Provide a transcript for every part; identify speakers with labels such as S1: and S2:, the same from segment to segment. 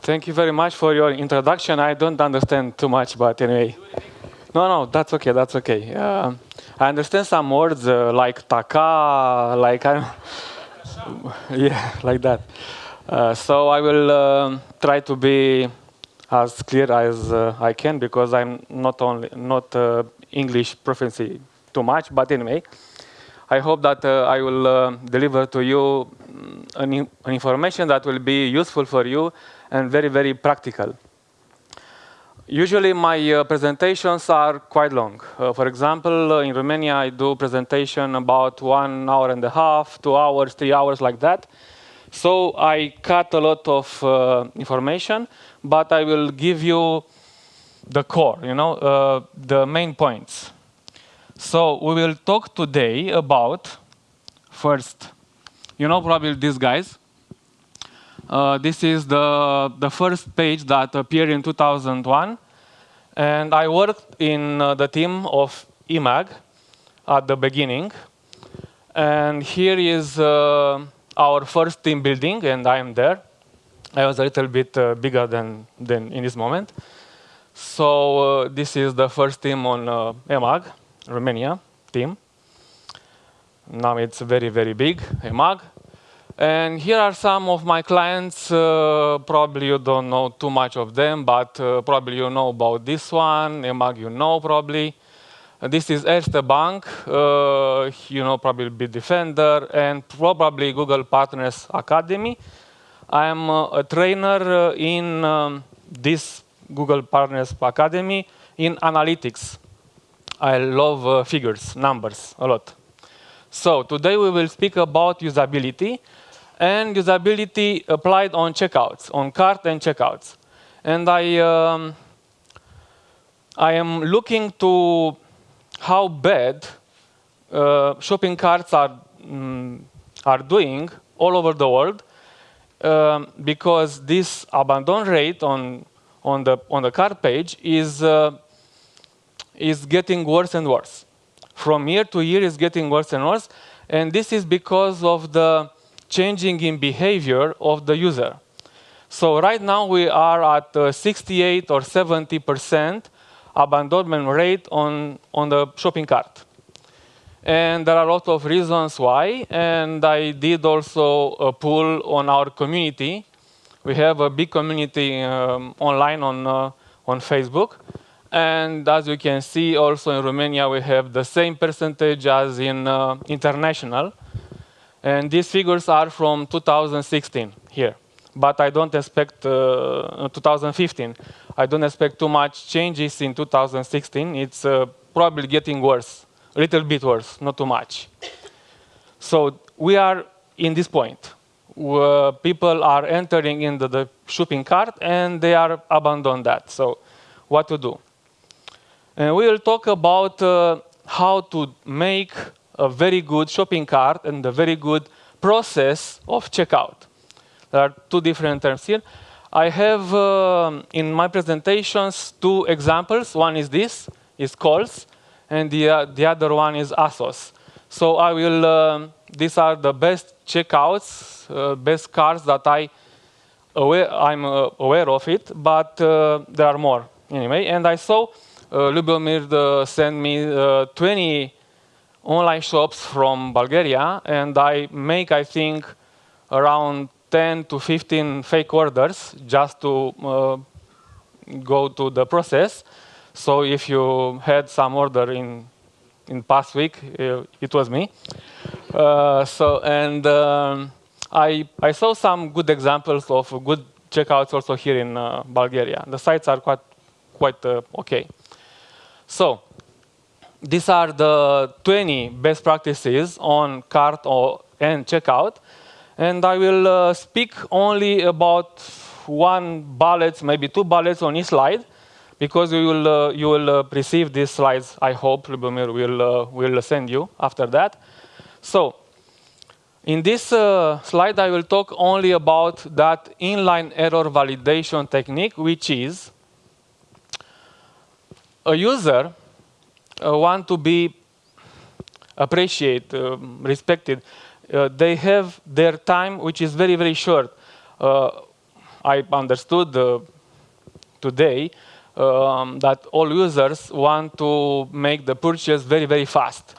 S1: Thank you very much for your introduction. I don't understand too much, but anyway. No, that's okay, that's okay. I understand some words like taka, like yeah, like that. So I will try to be as clear as I can because I'm not English proficiency too much, but anyway. I hope that I will deliver to you an information that will be useful for you and very, very practical. Usually my presentations are quite long. For example, in Romania I do presentation about 1 hour and a half, 2 hours, 3 hours, like that. So I cut a lot of information, but I will give you the core, the main points. So we will talk today about, first, probably these guys. This is the first page that appeared in 2001. And I worked in the team of eMag at the beginning. And here is our first team building, and I am there. I was a little bit bigger than in this moment. So this is the first team on eMag. Romania team. Now it's very, very big, eMag. And here are some of my clients. Probably you don't know too much of them, but probably you know about this one. eMag you know probably. This is Erste Bank, probably Bitdefender, and probably Google Partners Academy. I am a trainer in this Google Partners Academy in analytics. I love figures, numbers, a lot. So today we will speak about usability and usability applied on checkouts, on cart and checkouts. And I am looking to how bad shopping carts are doing all over the world because this abandon rate on the cart page is getting worse and worse. From year to year, it's getting worse and worse. And this is because of the changing in behavior of the user. So right now, we are at 68 or 70% abandonment rate on the shopping cart. And there are a lot of reasons why. And I did also a poll on our community. We have a big community online on Facebook. And as you can see, also in Romania, we have the same percentage as in international. And these figures are from 2016 here. But I don't expect 2015. I don't expect too much changes in 2016. It's probably getting worse, a little bit worse, not too much. So we are in this point where people are entering into the shopping cart and they are abandoned that. So what to do? And we will talk about how to make a very good shopping cart and a very good process of checkout. There are two different terms here. I have in my presentations 2 examples. One is this, is calls, and the other one is ASOS. So I will, these are the best checkouts, best carts that I'm aware of it, but there are more anyway. And I saw Liviu sent me 20 online shops from Bulgaria, and I make, I think, around 10 to 15 fake orders just to go to the process. So if you had some order in past week, it was me. I saw some good examples of good checkouts also here in Bulgaria. The sites are quite okay. So these are the 20 best practices on cart and checkout. And I will speak only about 1 bullet, maybe 2 bullets on each slide, because you will receive these slides, I hope, Liviu will send you after that. So in this slide, I will talk only about that inline error validation technique, which is a user want to be appreciated, respected. They have their time, which is very, very short. I understood today that all users want to make the purchase very, very fast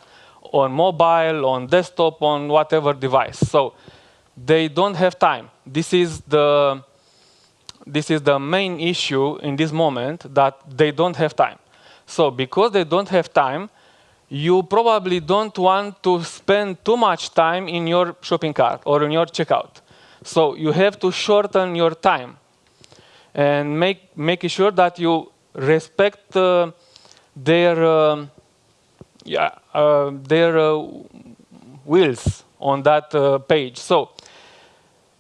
S1: on mobile, on desktop, on whatever device. So they don't have time. This is the main issue in this moment, that they don't have time. So because they don't have time, you probably don't want to spend too much time in your shopping cart or in your checkout. So you have to shorten your time and make sure that you respect their wills on that page. So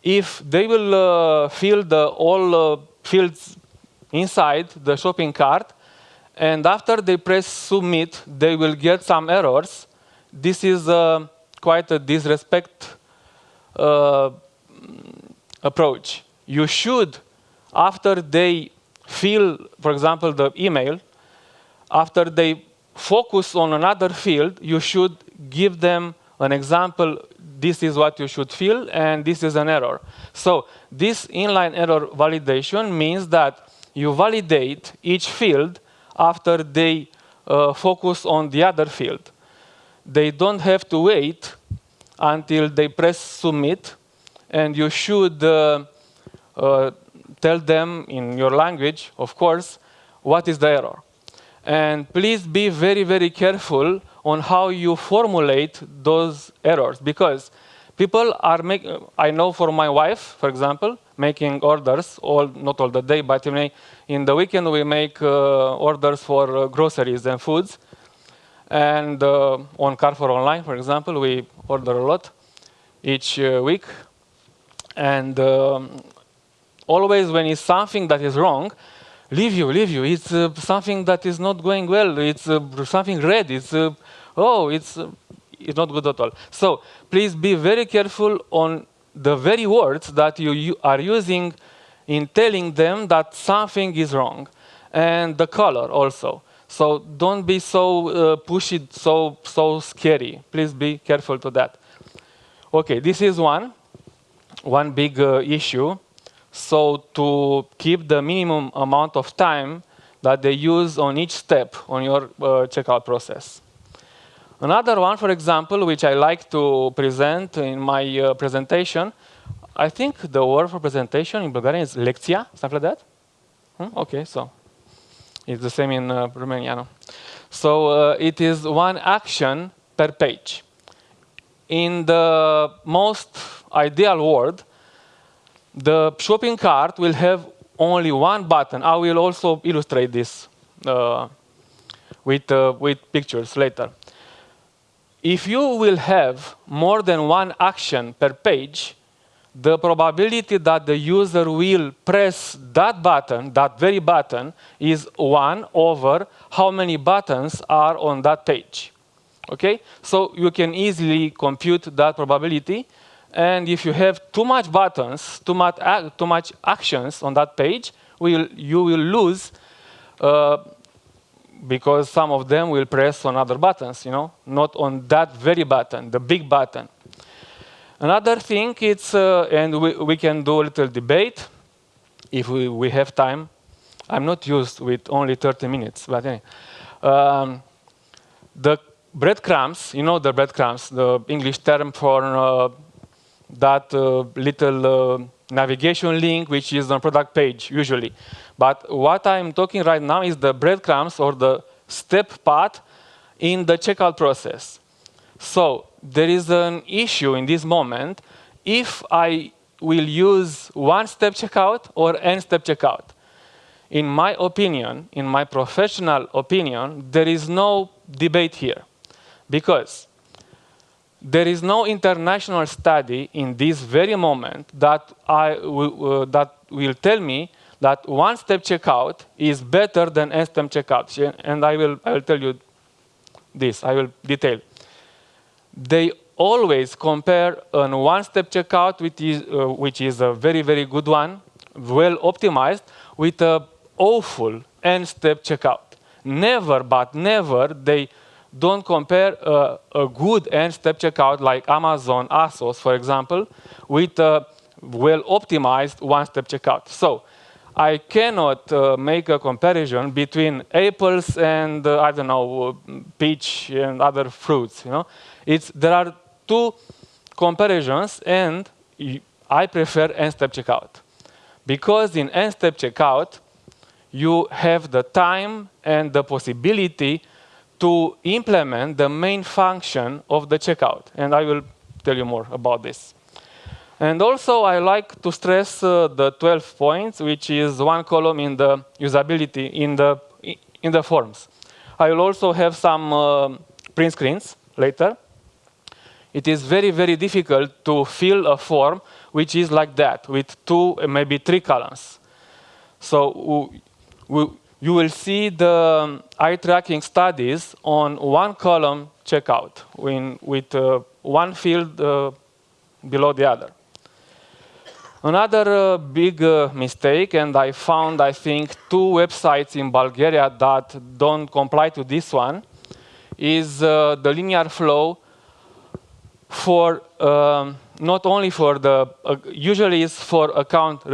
S1: if they will fill all fields inside the shopping cart, and after they press submit, they will get some errors. This is quite a disrespect approach. You should, after they fill, for example, the email, after they focus on another field, you should give them an example. This is what you should fill, and this is an error. So this inline error validation means that you validate each field after they focus on the other field. They don't have to wait until they press submit, and you should tell them in your language, of course, what is the error. And please be very, very careful on how you formulate those errors, because people are making, I know for my wife, for example, making orders, not all the day, but in the weekend we make orders for groceries and foods. And on Carrefour Online, for example, we order a lot each week. And always when it's something that is wrong, Liviu, it's something that is not going well. It's something red. It's not good at all. So please be very careful on the very words that you are using in telling them that something is wrong, and the color also. So don't be so pushy, so scary. Please be careful to that. Okay, this is one big issue. So to keep the minimum amount of time that they use on each step on your checkout process. Another one, for example, which I like to present in my presentation, I think the word for presentation in Bulgarian is lecția, something like that? Okay, so it's the same in Romanian. So it is one action per page. In the most ideal world, the shopping cart will have only one button. I will also illustrate this with pictures later. If you will have more than one action per page, the probability that the user will press that button, that very button, is 1 over how many buttons are on that page. Okay? So you can easily compute that probability. And if you have too much buttons, too much actions on that page, you will lose because some of them will press on other buttons, not on that very button, the big button. Another thing, it's, and we can do a little debate if we have time. I'm not used with only 30 minutes, but anyway. The breadcrumbs, the breadcrumbs, the English term for that little navigation link, which is on product page, usually. But what I'm talking right now is the breadcrumbs or the step path in the checkout process. So there is an issue in this moment if I will use one-step checkout or n-step checkout. In my opinion, in my professional opinion, there is no debate here, because there is no international study in this very moment that will tell me that one-step checkout is better than n-step checkout. And I will tell you this. I will detail. They always compare a one-step checkout, which is a very, very good one, well optimized, with a awful n-step checkout. Never, but never, they don't compare a good n-step checkout like Amazon, ASOS, for example, with a well-optimized one-step checkout. So I cannot make a comparison between apples and, I don't know, peach and other fruits. There are two comparisons, and I prefer n-step checkout. Because in n-step checkout, you have the time and the possibility to implement the main function of the checkout. And I will tell you more about this. And also, I like to stress the 12 points, which is one column in the usability in the forms. I will also have some print screens later. It is very, very difficult to fill a form which is like that, with 2, maybe 3 columns. So you will see the eye tracking studies on one column checkout, with one field below the other. Another big mistake, and I found, I think, 2 websites in Bulgaria that don't comply to this one, is the linear flow for not only for the, usually it's for account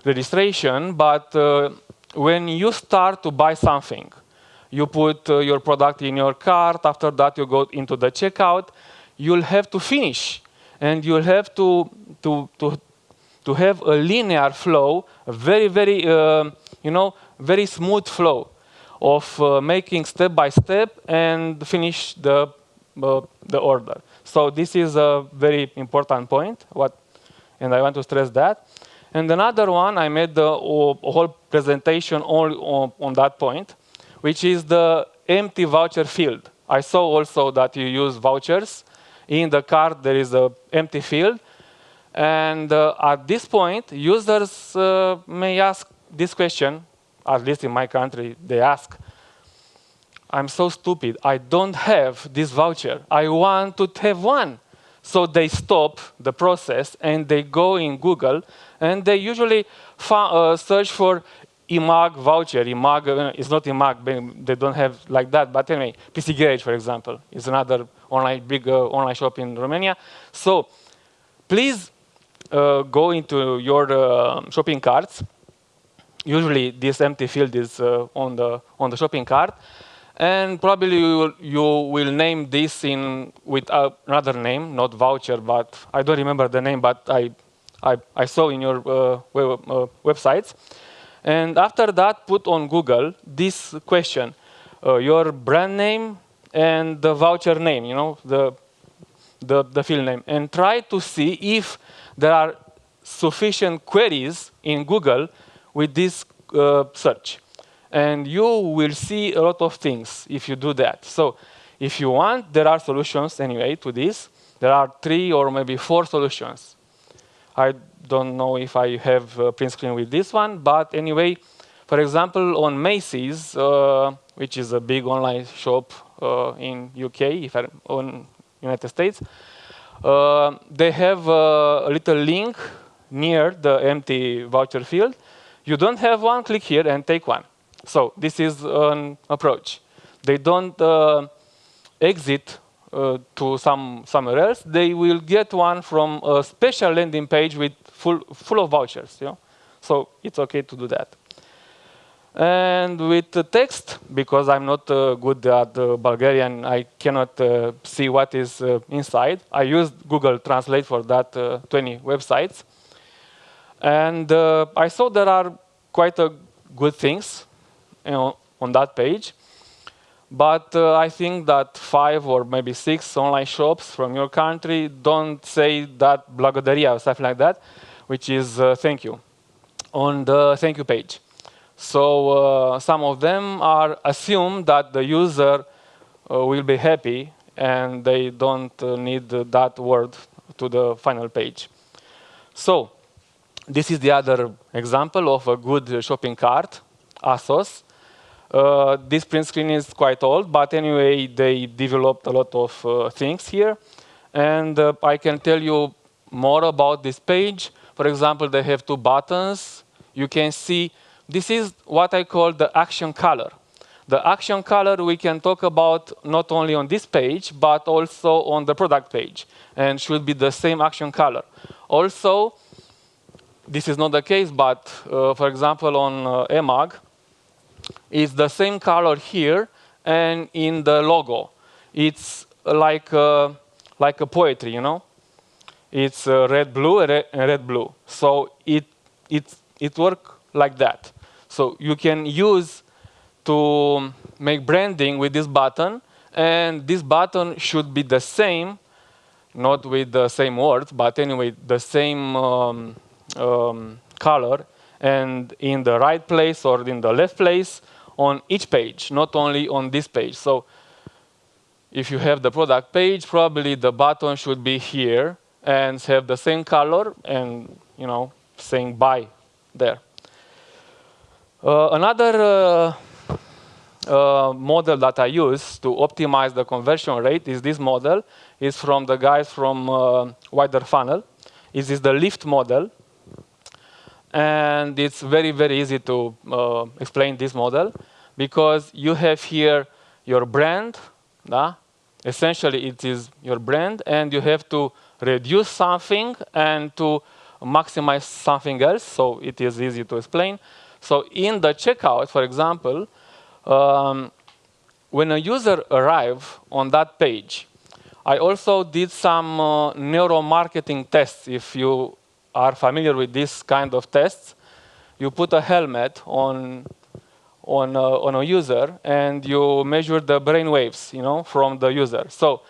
S1: registration, but when you start to buy something, you put your product in your cart, after that you go into the checkout, you'll have to finish, and you'll have to have a linear flow, a very, very, very smooth flow of making step by step and finish the order. So this is a very important point, and I want to stress that. And another one, I made the whole presentation all on that point, which is the empty voucher field. I saw also that you use vouchers. In the cart, there is an empty field. And at this point, users may ask this question, at least in my country, they ask, I'm so stupid, I don't have this voucher. I want to have one. So they stop the process and they go in Google, and they usually search for EMAG voucher. EMAG is not EMAG, they don't have like that, but anyway, PC Garage, for example, is another big online shop in Romania. So please go into your shopping carts. Usually this empty field is on the shopping cart. And probably you will name this with another name, not voucher, but I don't remember the name, but I saw in your websites. And after that, put on Google this question, your brand name and the voucher name, the field name, and try to see if there are sufficient queries in Google with this search. And you will see a lot of things if you do that. So if you want, there are solutions anyway to this. There are 3 or maybe 4 solutions. I don't know if I have a print screen with this one, but anyway, for example, on Macy's, which is a big online shop in UK, on United States, they have a little link near the empty voucher field. You don't have one, click here and take one. So this is an approach. They don't exit to somewhere else. They will get one from a special landing page with full of vouchers. So it's okay to do that. And with the text, because I'm not good at Bulgarian, I cannot see what is inside. I used Google Translate for that 20 websites. And I saw there are quite good things on that page. But I think that 5 or maybe 6 online shops from your country don't say that благодаря or something like that, which is thank you, on the thank you page. So some of them assume that the user will be happy and they don't need that word to the final page. So this is the other example of a good shopping cart, ASOS. This print screen is quite old, but anyway, they developed a lot of things here. And I can tell you more about this page. For example, they have 2 buttons. You can see, this is what I call the action color. The action color we can talk about not only on this page, but also on the product page, and should be the same action color. Also, this is not the case, but for example, on eMag, it's the same color here and in the logo. It's like a poetry, you know? It's red, blue, and red, blue. So it works like that. So you can use to make branding with this button, and this button should be the same, not with the same words, but anyway, the same color, and in the right place or in the left place on each page, not only on this page. So if you have the product page, probably the button should be here and have the same color and, you know, saying buy there. Another model that I use to optimize the conversion rate is this model. It's from the guys from Wider Funnel. It is the lift model. And it's very, very easy to explain this model because you have here your brand. Essentially, it is your brand, and you have to reduce something and to maximize something else. So it is easy to explain. So in the checkout, for example, when a user arrives on that page, I also did some neuromarketing tests. If you are familiar with this kind of tests, you put a helmet on a user and you measure the brain waves, you know, from the user. So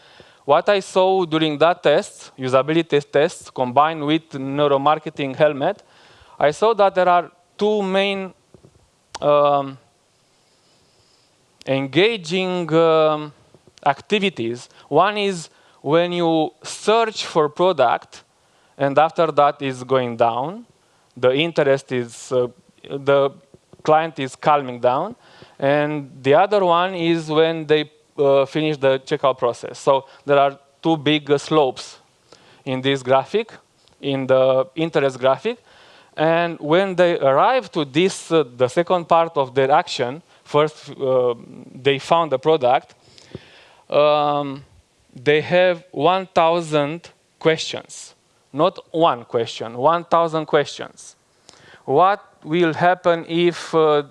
S1: what I saw during that test, usability test combined with neuromarketing helmet, I saw that there are two main engaging activities. One is when you search for product, and after that is going down. The interest is, the client is calming down. And the other one is when they finish the checkout process. So there are two big slopes in this graphic, in the interest graphic. And when they arrive to this, the second part of their action, first they found the product, they have 1,000 questions. Not one question, 1,000 questions. What will happen if it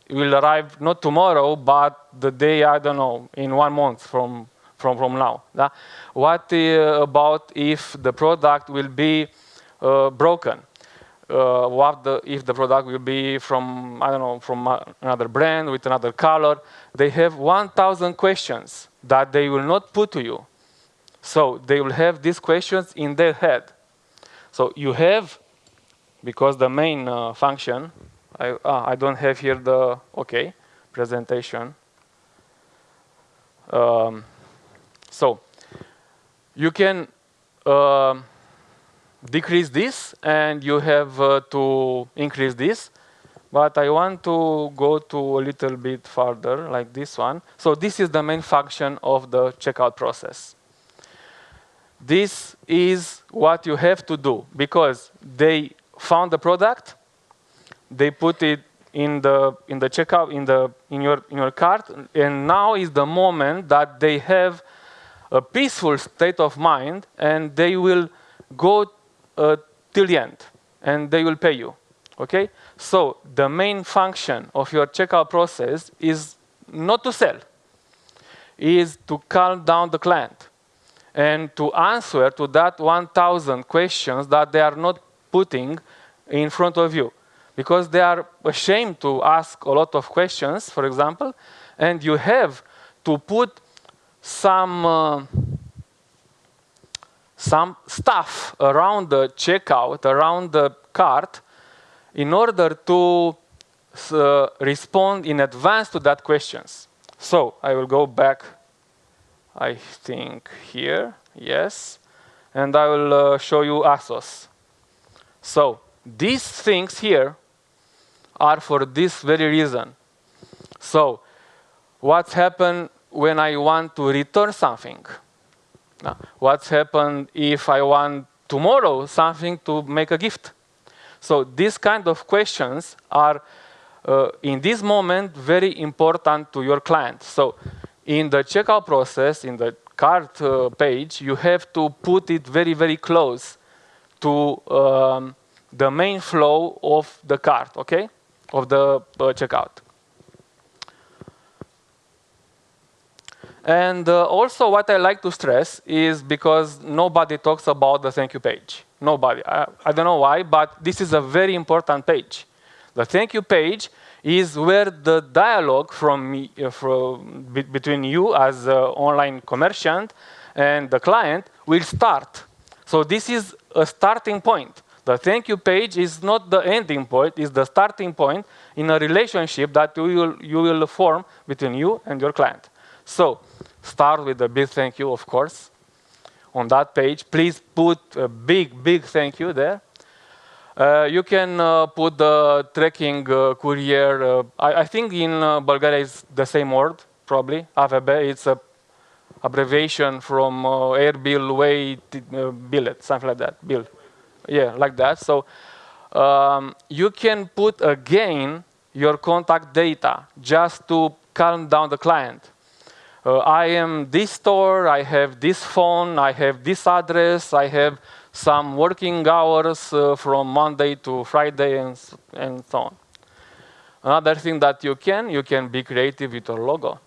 S1: will arrive not tomorrow, but the day, I don't know, in 1 month from now? What about if the product will be broken? If the product will be from, I don't know, from another brand with another color? They have 1,000 questions that they will not put to you. So they will have these questions in their head. So you have, because the main function, I don't have here the, presentation. So you can decrease this, and you have to increase this. But I want to go to a little bit farther, like this one. So this is the main function of the checkout process. This is what you have to do, because they found the product, they put it in the checkout, in your cart, and now is the moment that they have a peaceful state of mind, and they will go till the end, and they will pay you. Okay? So the main function of your checkout process is not to sell, is to calm down the client and to answer to that 1,000 questions that they are not putting in front of you. Because they are ashamed to ask a lot of questions, for example, and you have to put some stuff around the checkout, around the cart, in order to respond in advance to that questions. So I will go back, I think here, yes, and I will show you ASOS. So these things here are for this very reason. So what's happened when I want to return something? What's happened if I want tomorrow something to make a gift? So these kind of questions are, in this moment, very important to your client. So in the checkout process, in the cart page, you have to put it very, very close to the main flow of the cart, okay, of the checkout. And also what I like to stress is because nobody talks about the thank you page. Nobody. I don't know why, but this is a very important page. The thank you page is where the dialogue between you as an online commerciant and the client will start. So this is a starting point. The thank you page is not the ending point, it's the starting point in a relationship that you will form between you and your client. So start with a big thank you, of course. On that page, please put a big thank you there. You can put the tracking courier. I think in Bulgaria it's the same word, probably. AVB, it's a abbreviation from air bill, way, billet, something like that. Bill. Yeah, like that. So you can put again your contact data just to calm down the client. I am this store, I have this phone, I have this address, I have some working hours from Monday to Friday and so on. Another thing that you can be creative with your logo.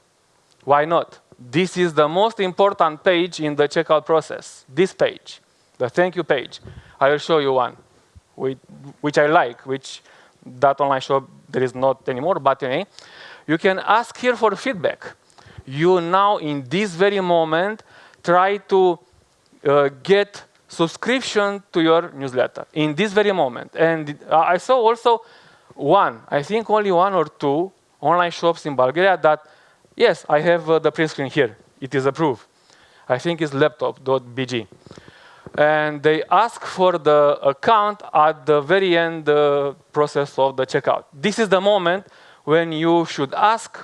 S1: Why not? This is the most important page in the checkout process. This page, the thank you page. I will show you one, which I like, which that online shop there is not anymore, but anyway, you can ask here for feedback. You now, in this very moment, try to get subscription to your newsletter in this very moment. And I saw also I think only one or two online shops in Bulgaria that, yes, I have the print screen here. It is approved. I think it's laptop.bg. And they ask for the account at the very end process of the checkout. This is the moment when you should ask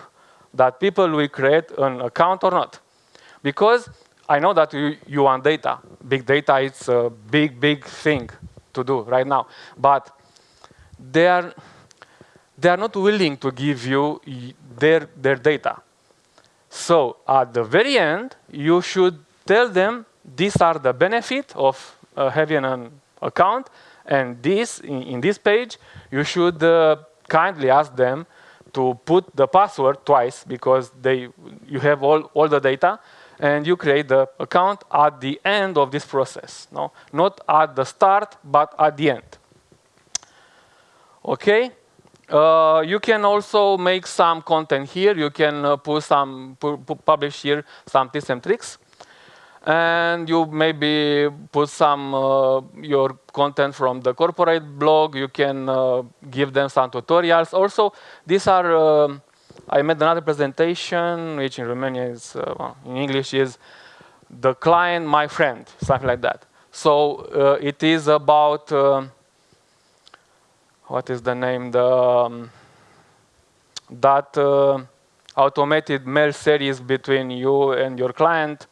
S1: that people will create an account or not. Because I know that you want data. Big data is a big thing to do right now. But they are not willing to give you their data. So at the very end, you should tell them these are the benefits of having an account, and in this page, you should kindly ask them to put the password twice because you have all the data, and you create the account at the end of this process. No? Not at the start, but at the end. Okay? You can also make some content here. You can publish here some tips and tricks. And you maybe put some your content from the corporate blog. You can give them some tutorials. Also, these are, I made another presentation, which in Romanian is, in English is, the client, my friend, something like that. So it is about, what is the name? That automated mail series between you and your client.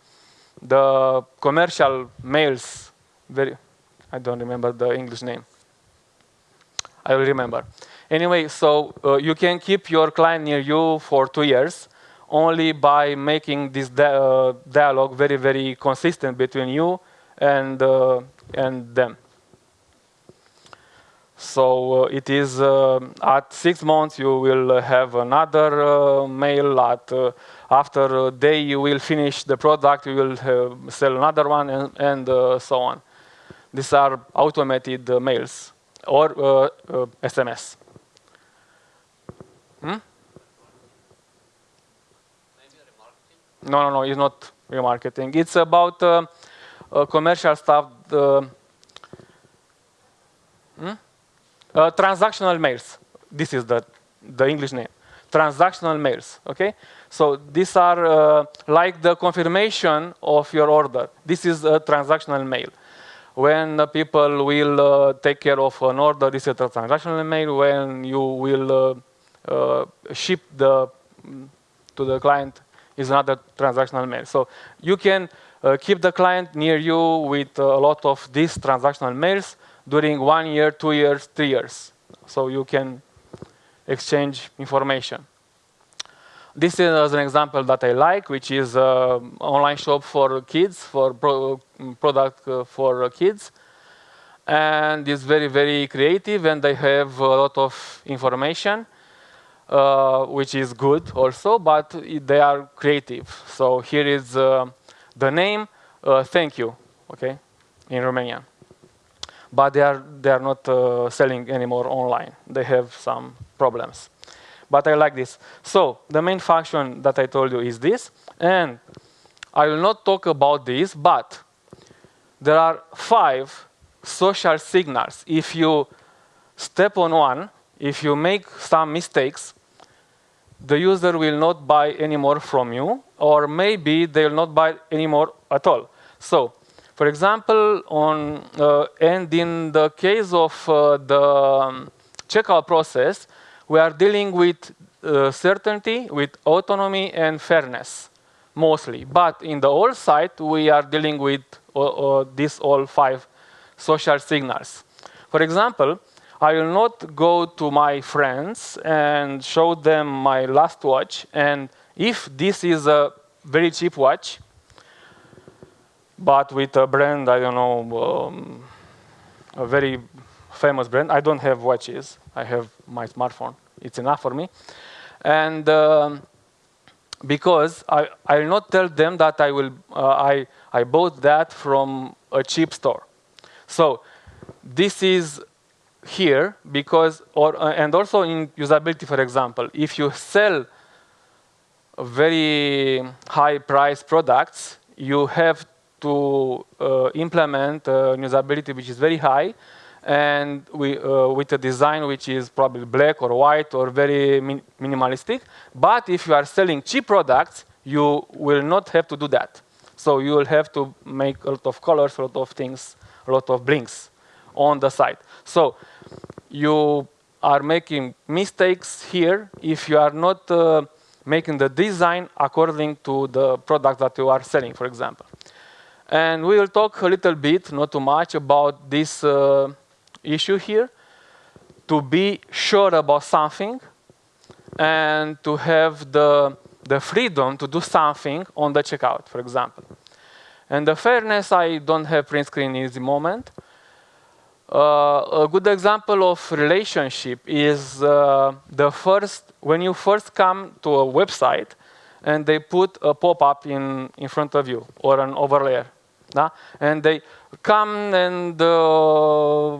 S1: The commercial mails, I don't remember the English name. I will remember. Anyway, so you can keep your client near you for 2 years only by making this dialogue very consistent between you and them. So it is at 6 months you will have another mail. After a day you will finish the product, you will sell another one, and so on. These are automated mails or SMS. Maybe remarketing? No, it's not remarketing. It's about commercial stuff. Transactional mails. This is the English name. Transactional mails, okay? So these are like the confirmation of your order. This is a transactional mail. When people will take care of an order, this is a transactional mail. When you will ship to the client, is another transactional mail. So you can keep the client near you with a lot of these transactional mails during 1 year, 2 years, 3 years. So you can exchange information. This is an example that I like, which is an online shop for kids, for product for kids. and it's very, very creative, and they have a lot of information, which is good also, but they are creative. So here is the name, thank you, okay, in Romanian. But they are not selling anymore online. They have some problems. But I like this. So the main function that I told you is this, and I will not talk about this, but there are 5 social signals. If you step on one, if you make some mistakes, the user will not buy anymore from you, or maybe they will not buy anymore at all. So, for example, and in the case of the checkout process, we are dealing with certainty, with autonomy, and fairness, mostly. But in the whole site, we are dealing with these all 5 social signals. For example, I will not go to my friends and show them my last watch, and if this is a very cheap watch, but with a brand, I don't know, a very famous brand. I don't have watches. I have my smartphone. It's enough for me. And because I will not tell them that I bought that from a cheap store. So this is here because, and also in usability, for example, if you sell very high price products, you have to implement usability which is very high, and with a design which is probably black or white or very minimalistic. But if you are selling cheap products, you will not have to do that. So you will have to make a lot of colors, a lot of things, a lot of blinks on the site. So you are making mistakes here if you are not making the design according to the product that you are selling, for example. And we will talk a little bit, not too much, about this issue here, to be sure about something and to have the freedom to do something on the checkout, for example. And the fairness, I don't have print screen in the moment. A good example of relationship is when you first come to a website and they put a pop-up in front of you or an overlay. And they come and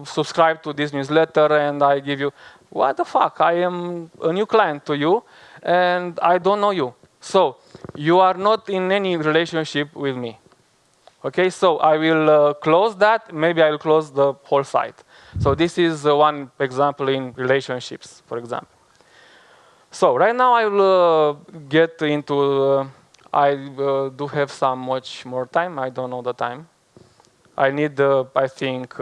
S1: subscribe to this newsletter, and I give you, what the fuck, I am a new client to you and I don't know you. So you are not in any relationship with me. Okay, so I will close that. Maybe I will close the whole site. So this is one example in relationships, for example. So right now I will get into, I do have some much more time. I don't know the time. I need, I think,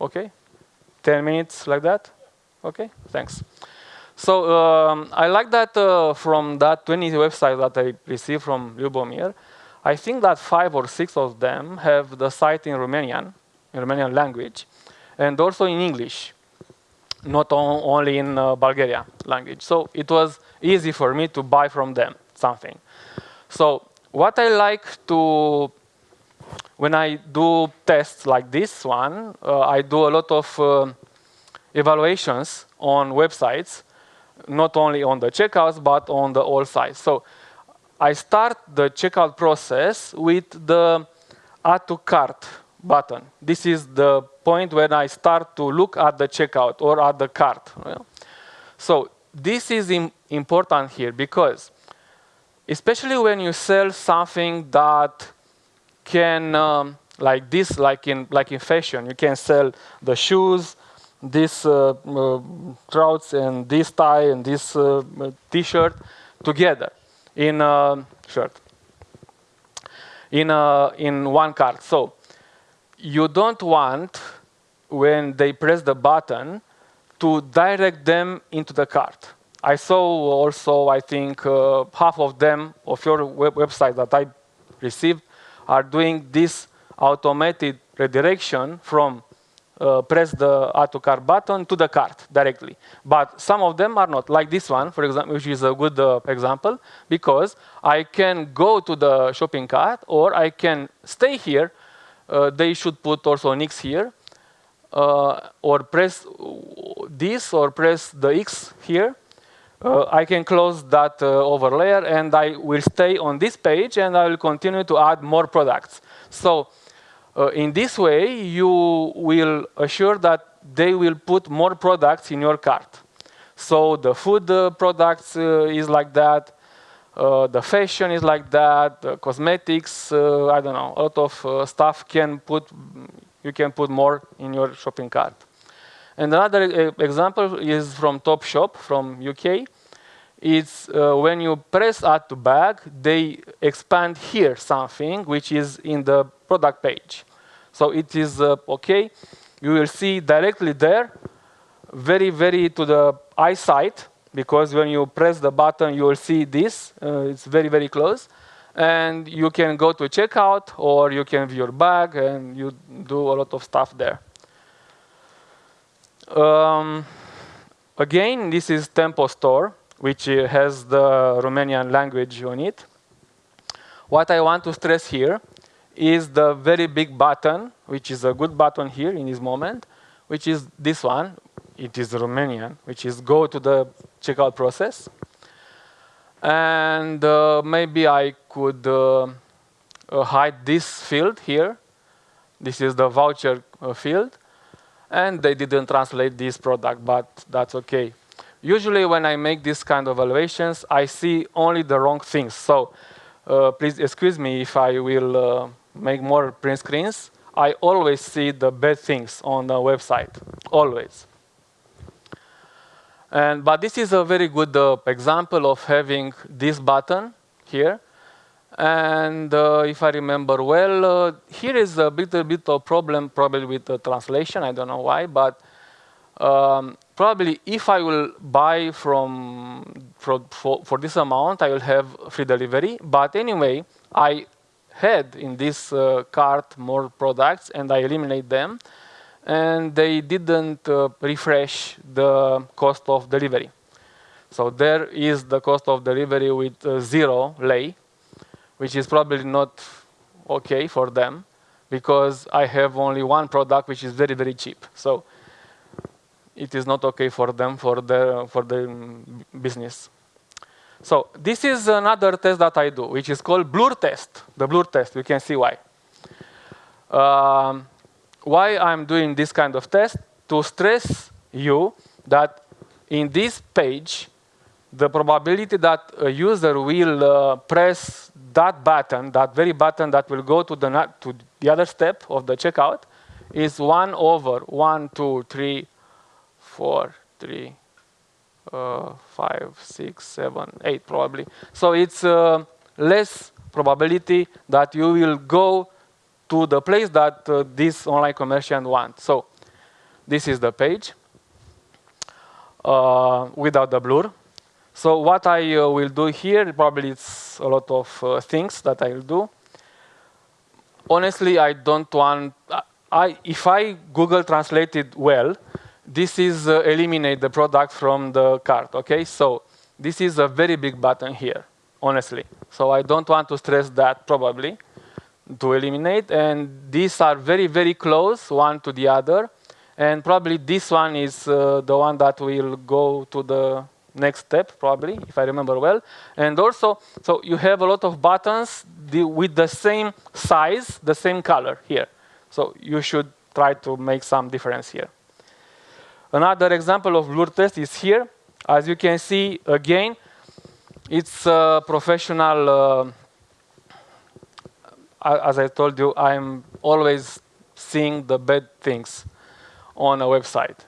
S1: okay, 10 minutes like that. Okay, thanks. So I like that from that 20 websites that I received from Ljubomir, I think that 5 or 6 of them have the site in Romanian language, and also in English, not only in Bulgarian language. So it was easy for me to buy from them something. So what I like to, when I do tests like this one, I do a lot of evaluations on websites, not only on the checkouts, but on the all sites. So I start the checkout process with the add to cart button. This is the point when I start to look at the checkout or at the cart. So this is important here because, especially when you sell something that can, like this, like in fashion, you can sell the shoes, this trouts and this tie and this t-shirt together in a shirt, in one cart. So you don't want, when they press the button, to direct them into the cart. I saw also, I think, half of them, of your websites that I received, are doing this automated redirection from press the add to cart button to the cart directly. But some of them are not, like this one, for example, which is a good example, because I can go to the shopping cart or I can stay here. They should put also an X here. or press this or press the X here, I can close that overlayer and I will stay on this page and I will continue to add more products. So in this way, you will assure that they will put more products in your cart. So the food products is like that, the fashion is like that, the cosmetics, I don't know, a lot of stuff you can put more in your shopping cart. And another example is from Topshop from UK. It's when you press add to bag, they expand here something which is in the product page. So it is okay. You will see directly there, very, very to the eyesight, because when you press the button, you will see this. It's very, very close. And you can go to checkout, or you can view your bag, and you do a lot of stuff there. Again, this is Tempo Store, which has the Romanian language on it. What I want to stress here is the very big button, which is a good button here in this moment, which is this one. It is Romanian, which is go to the checkout process. And maybe I could hide this field here. This is the voucher field. And they didn't translate this product, but that's okay. Usually when I make this kind of evaluations, I see only the wrong things. So please excuse me if I will make more print screens. I always see the bad things on the website, always. But this is a very good example of having this button here. And if I remember well, here is a little bit of problem probably with the translation. I don't know why, but probably if I will buy for this amount, I will have free delivery. But anyway, I had in this cart more products and I eliminate them. And they didn't refresh the cost of delivery. So there is the cost of delivery with 0 lei, which is probably not okay for them, because I have only one product which is very, very cheap. So it is not okay for them, for the business. So this is another test that I do, which is called blur test. The blur test, you can see why. Why I'm doing this kind of test? To stress you that in this page, the probability that a user will press that button, that very button that will go to the other step of the checkout, is 1 over 1, 2, 3, 4, 3, 5, 6, 7, 8 probably. So it's less probability that you will go to the place that this online commerciant wants. So this is the page without the blur. So what I will do here, probably it's a lot of things that I will do. Honestly, I don't want, if I Google Translate it well, this is eliminate the product from the cart, okay? So this is a very big button here, honestly. So I don't want to stress that probably to eliminate. And these are very, very close one to the other. And probably this one is the one that will go to the next step, probably, if I remember well. And also, so you have a lot of buttons with the same size, the same color here. So you should try to make some difference here. Another example of blur test is here. As you can see, again, it's a professional, as I told you, I'm always seeing the bad things on a website.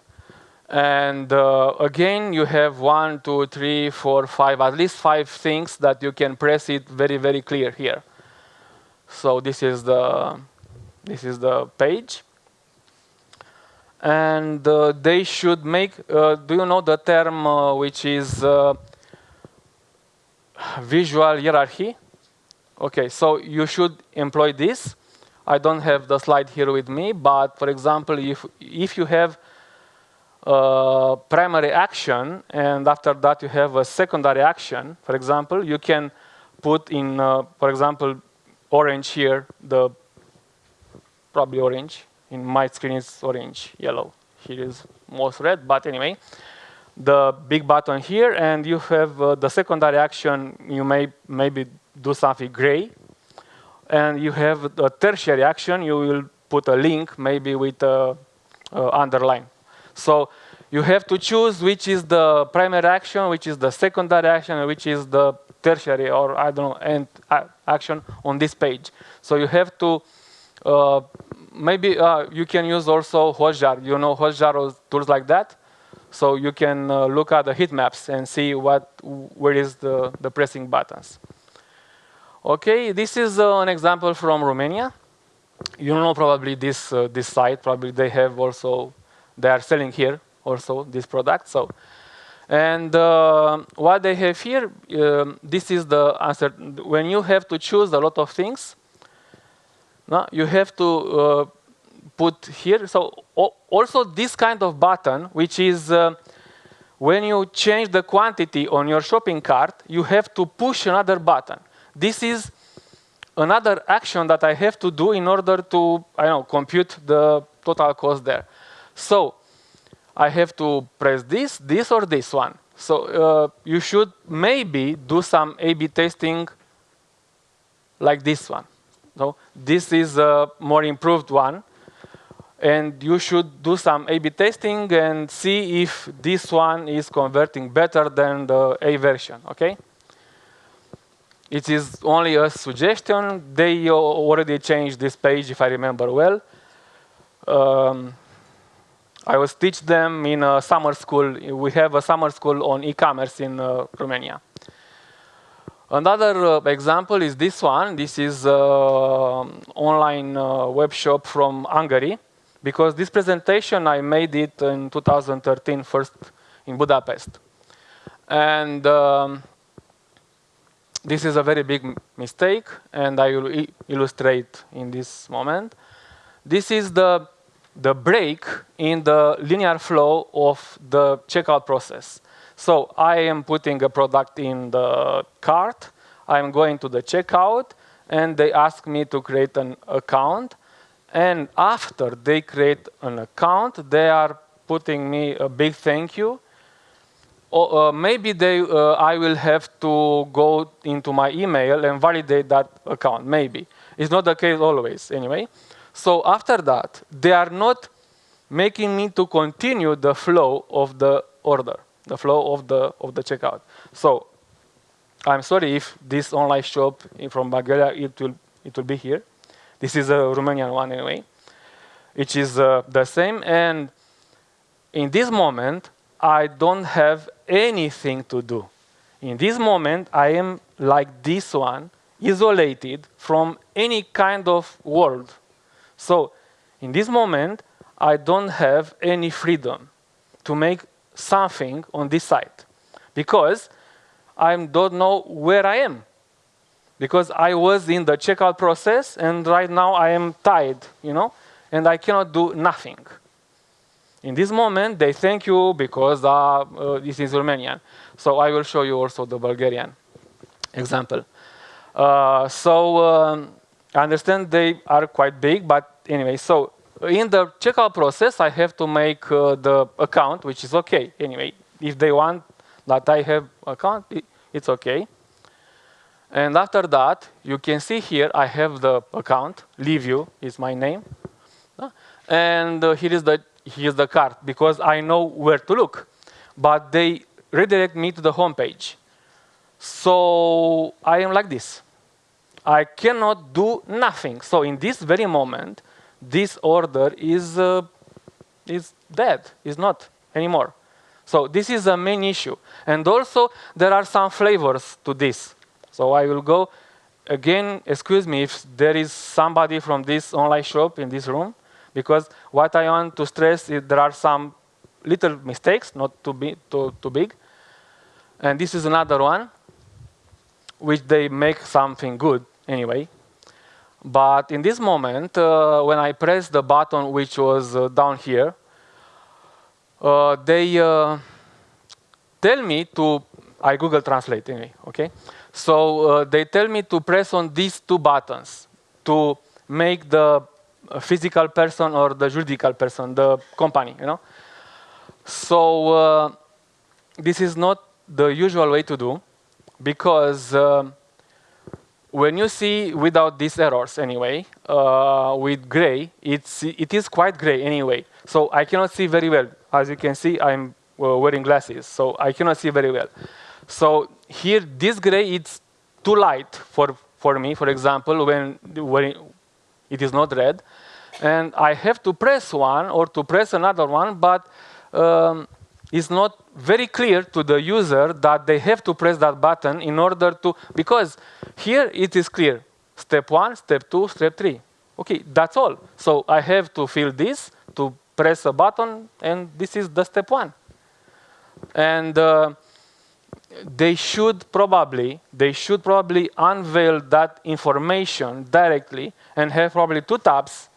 S1: And again, you have 1, 2, 3, 4, 5, at least 5 things that you can press it very, very clear here. So this is the page. And they should make, do you know the term which is visual hierarchy? Okay, so you should employ this. I don't have the slide here with me, but for example, if you have primary action, and after that you have a secondary action. For example, you can put in, for example, orange here, probably orange In my screen it's orange, yellow. Here is most red, but anyway. The big button here, and you have the secondary action. You may maybe do something gray. And you have the tertiary action. You will put a link, maybe with a underline. So you have to choose which is the primary action, which is the secondary action, and which is the tertiary, or I don't know, end action on this page. So you have to, maybe you can use also Hotjar. You know Hotjar or tools like that? So you can look at the heat maps and see where is the pressing buttons. Okay, this is an example from Romania. You know probably this site. Probably they have also, they are selling here also this product. So, and what they have here, this is the answer. When you have to choose a lot of things, no, you have to put here. So also this kind of button, which is when you change the quantity on your shopping cart, you have to push another button. This is another action that I have to do in order to, I don't know, compute the total cost there. So I have to press this or this one. So you should maybe do some A/B testing like this one. So this is a more improved one. And you should do some A/B testing and see if this one is converting better than the A version, okay? It is only a suggestion. They already changed this page, if I remember well. I was teach them in a summer school. We have a summer school on e-commerce in Romania. Another example is this one. This is an online web shop from Hungary, because this presentation, I made it in 2013, first in Budapest. And this is a very big mistake, and I will illustrate in this moment. This is the break in the linear flow of the checkout process. So I am putting a product in the cart, I'm going to the checkout, and they ask me to create an account. And after they create an account, they are putting me a big thank you. Or maybe I will have to go into my email and validate that account, maybe. It's not the case always, anyway. So after that, they are not making me to continue the flow of the order, the flow of the checkout. So I'm sorry if this online shop from Bulgaria, it will be here. This is a Romanian one anyway, which is the same. And in this moment, I don't have anything to do. In this moment, I am like this one, isolated from any kind of world. So in this moment, I don't have any freedom to make something on this site, because I don't know where I am. Because I was in the checkout process, and right now I am tied, you know, and I cannot do nothing. In this moment, they thank you because this is Romanian. So I will show you also the Bulgarian example. I understand they are quite big, but anyway, so in the checkout process, I have to make the account, which is okay. Anyway, if they want that I have account, it's okay. And after that, you can see here, I have the account. Liviu is my name. And here is the cart, because I know where to look. But they redirect me to the home page. So I am like this. I cannot do nothing. So in this very moment, this order is dead, is not anymore. So this is the main issue. And also, there are some flavors to this. So I will go, again, excuse me if there is somebody from this online shop in this room, because what I want to stress is there are some little mistakes, not too big. And this is another one, which they make something good anyway. But in this moment, when I press the button which was down here, they tell me to, I Google Translate anyway, okay? So they tell me to press on these two buttons to make the physical person or the juridical person, the company, you know. So this is not the usual way to do, because when you see without these errors anyway, with gray, it is quite gray anyway. So I cannot see very well. As you can see, I'm wearing glasses, so I cannot see very well. So here, this gray, it's too light for me, for example, when it is not red. And I have to press one or to press another one, but it's not very clear to the user that they have to press that button in order to, because here it is clear. Step 1, step 2, step 3. Okay, that's all. So I have to fill this, to press a button, and this is the step 1. And they should probably unveil that information directly and have probably 2 tabs.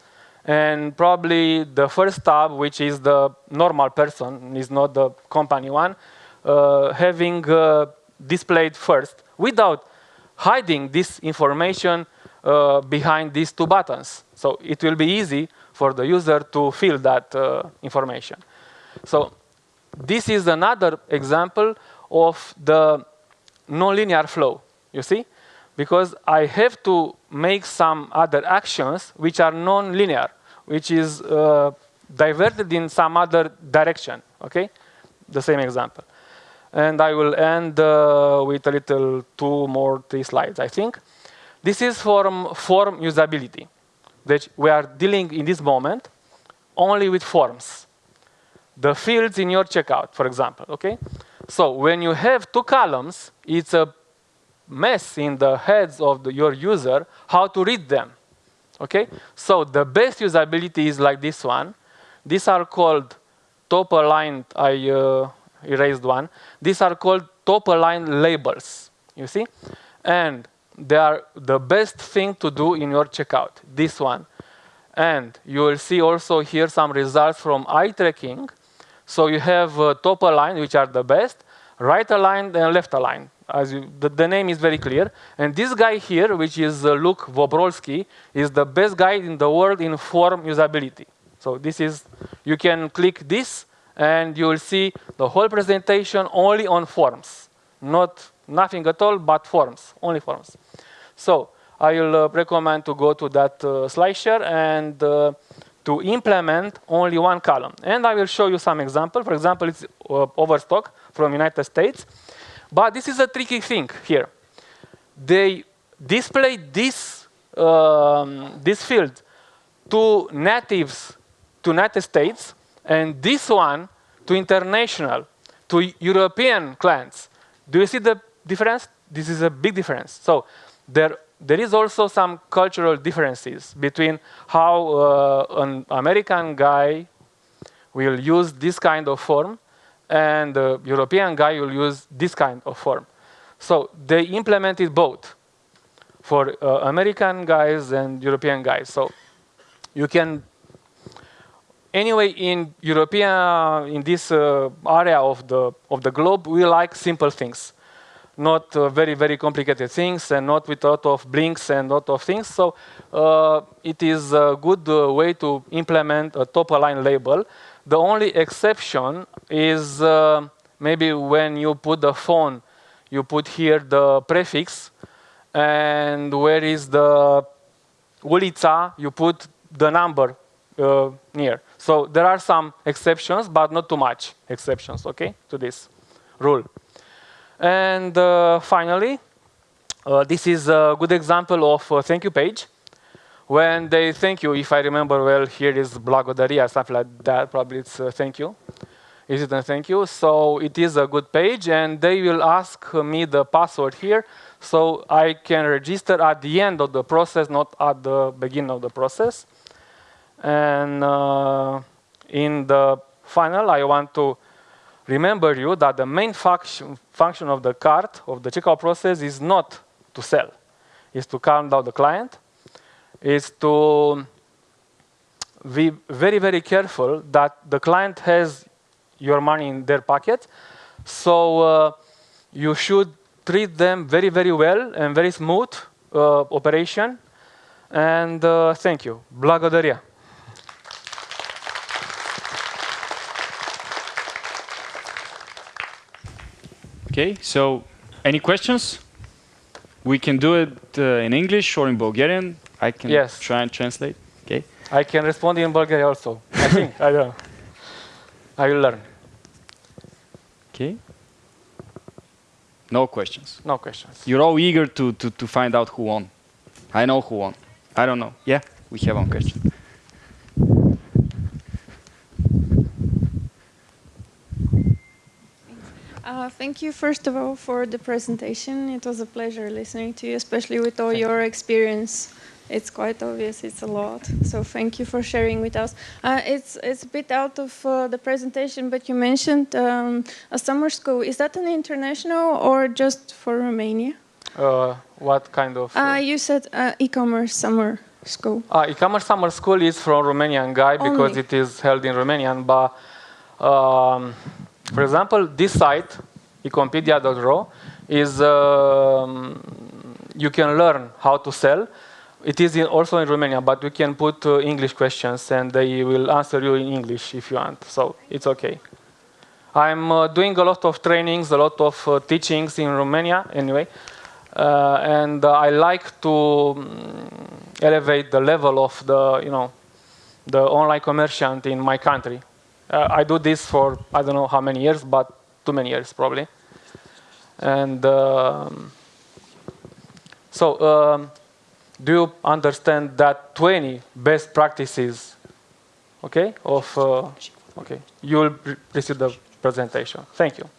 S1: And probably the first tab, which is the normal person, is not the company one, having displayed first without hiding this information behind these 2 buttons. So it will be easy for the user to fill that information. So this is another example of the nonlinear flow, you see? Because I have to make some other actions which are non-linear, which is diverted in some other direction, okay? The same example. And I will end with a little 2 more 3 slides, I think. This is form usability, that we are dealing in this moment only with forms. The fields in your checkout, for example, okay? So when you have 2 columns, it's a mess in the heads of your user how to read them, okay? So the best usability is like this one. These are called top-aligned, I erased one. These are called top-aligned labels, you see? And they are the best thing to do in your checkout, this one. And you will see also here some results from eye tracking. So you have top-aligned, which are the best, right-aligned and left-aligned. The name is very clear. And this guy here, which is Luke Wobrolski, is the best guy in the world in form usability. So this is, you can click this, and you will see the whole presentation only on forms. Nothing at all but forms, only forms. So I will recommend to go to that SlideShare and to implement only 1 column. And I will show you some example. For example, it's Overstock from United States. But this is a tricky thing here. They display this field to natives, to United States, and this one to international, to European clients. Do you see the difference? This is a big difference. So there is also some cultural differences between how an American guy will use this kind of form and the European guy will use this kind of form. So they implemented both for American guys and European guys. So you can, anyway, in European, in this area of the globe, we like simple things, not very, very complicated things, and not with a lot of blinks and a lot of things. So it is a good way to implement a top-aligned label. The only exception is maybe when you put the phone, you put here the prefix, and where is the ulica, you put the number near. So there are some exceptions, but not too much exceptions, okay, to this rule. And finally, this is a good example of a thank you page. When they thank you, if I remember well, here is благодаря, something like that. Probably it's thank you. Is it a thank you? So it is a good page, and they will ask me the password here, so I can register at the end of the process, not at the beginning of the process. And in the final, I want to remember you that the main function of the cart, of the checkout process, is not to sell. It's to calm down the client. Is to be very, very careful that the client has your money in their pocket. So you should treat them very, very well and very smooth operation. and thank you. Благодаря.
S2: Okay, so any questions? We can do it in English or in Bulgarian. I can try and translate. Okay.
S1: I can respond in Bulgarian also. I think. I don't know. I will learn.
S2: Okay. No questions.
S1: No questions.
S2: You're all eager to find out who won. I know who won. I don't know. Yeah, we have one question.
S3: Thank you, first of all, for the presentation. It was a pleasure listening to you, especially with all your experience. It's quite obvious, it's a lot. So thank you for sharing with us. It's a bit out of the presentation, but you mentioned a summer school. Is that an international or just for Romania?
S1: What kind of?
S3: You said e-commerce summer school.
S1: E-commerce summer school is from Romanian guy because it is held in Romanian. But for example, this site, ECOMpedia.ro, is you can learn how to sell. It is also in Romanian, but we can put English questions and they will answer you in English if you want. So it's okay. I'm doing a lot of trainings, a lot of teachings in Romania anyway. And I like to elevate the level of the online commerciant in my country. I do this for I don't know how many years, but too many years probably. And do you understand that 20 best practices? Okay, okay, you will receive the presentation. Thank you.